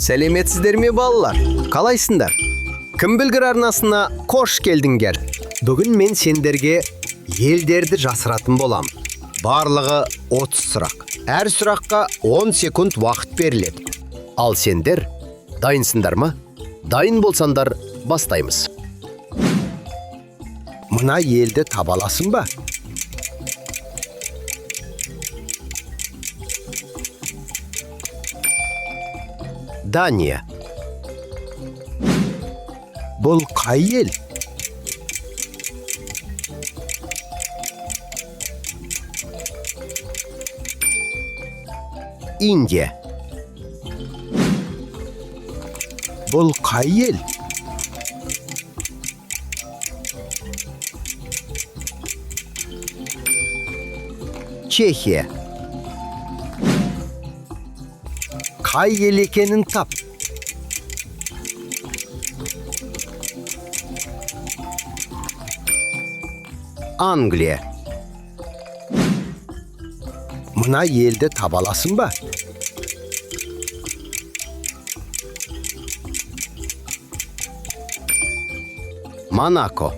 Сәлеметсіздер ме балалар? Қалайсыңдар? Кім білгір арнасына қош келдіңдер. Бүгін мен сендерге елдерді жасыратын болам. Барлығы 30 сұрақ. Әр сұраққа 10 секунд уақыт беріледі. Ал сендер дайынсыңдар ма? Дайын болсандар бастаймыз. Мына елді таба аласың ба? Дания. Бұл қай ел? Индия. Бұл қай ел? Чехия. Қай ел екенін тап. Англия. Мына елді таба аласың ба? Монако.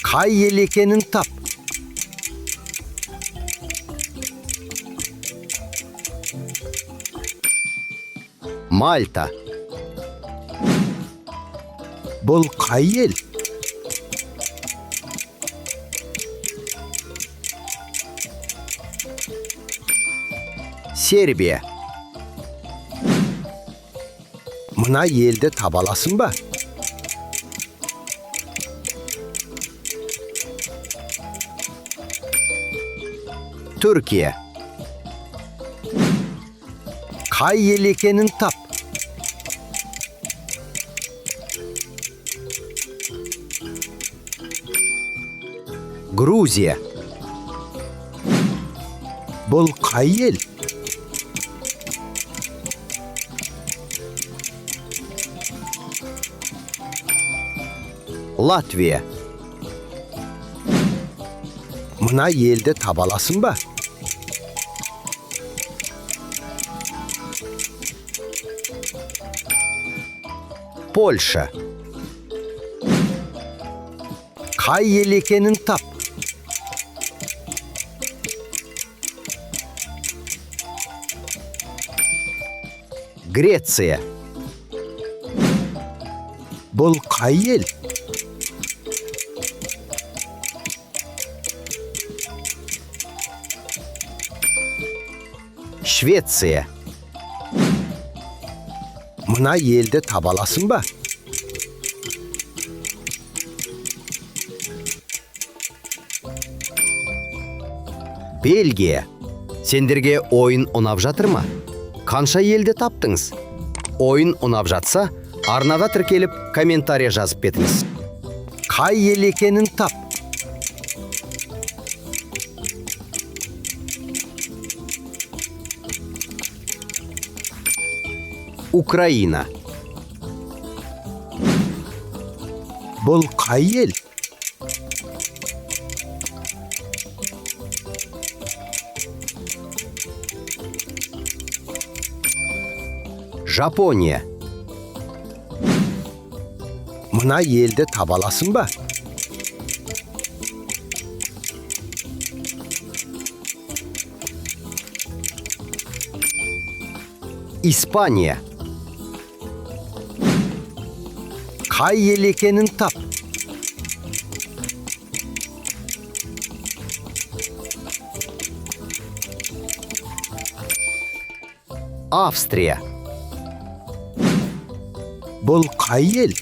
Қай ел екенін тап. Мальта. Бұл қай ел? Сербия. Мына елді таба аласың ба? Түркия. Қай ел екенін тап. Грузия. Бұл қай ел? Латвия. Мына елді таба аласың ба? Польша. Қай ел екенін тап. Греция. Бұл қай ел? Швеция. Мына елді таба аласың ба? Бельгия. Сендерге ойын ұнап жатыр ма? Қанша елді таптыңыз? Ойын ұнап жатса, арнада тіркеліп комментария жазып кетіңіз. Қай ел екенін тап. Украина. Бұл қай ел? Жапония. Мына елді таба аласың ба? Испания. Қай ел екенін тап. Австрия. Бұл қай ел?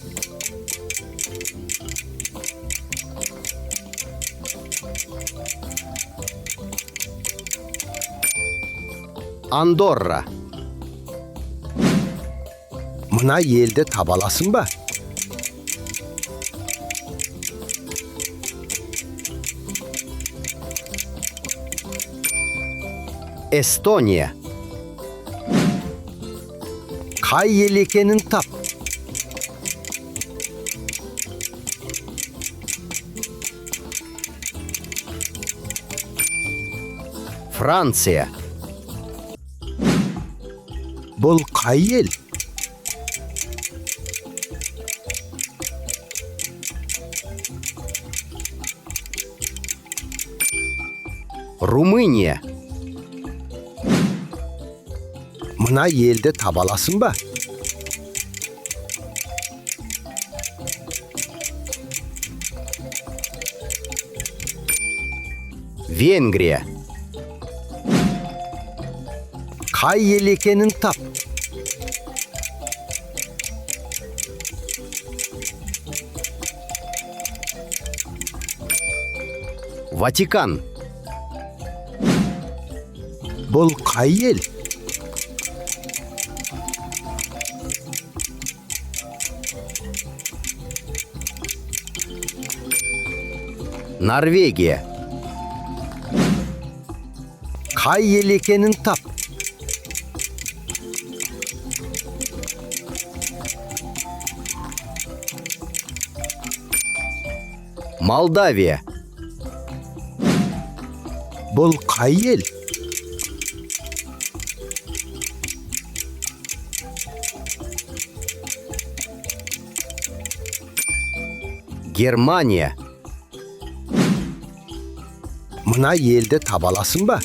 Андорра. Мына елді таба аласың ба? Эстония. Қай ел екенін тап. Франция. Бұл қай ел? Румыния. Мына елді таба аласың ба? Венгрия. Қай ел екенін тап. Ватикан. Бұл қай ел? Норвегия. Қай ел екенін тап. Молдавия. Бұл қай ел? Германия. Мына елді таба аласың ба?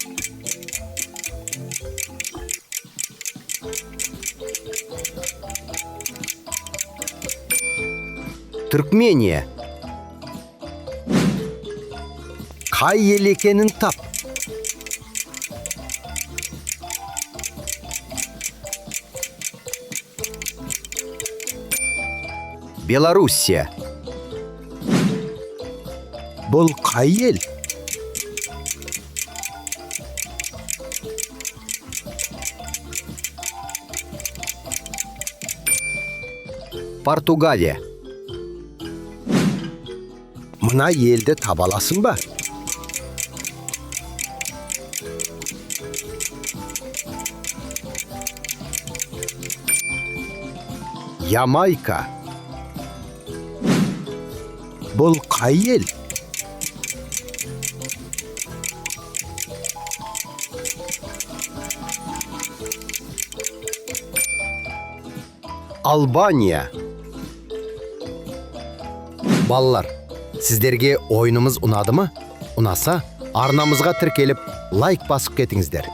Түркмения. Қай ел екенін тап. Белоруссия. Бұл қай ел? Португалия. Мына елді таба аласың ба? Ямайка. Бұл қай ел? Албания. Балалар, сіздерге ойынымыз ұнады ма? Ұнаса, арнамызға тіркеліп, лайк басып кетіңіздер.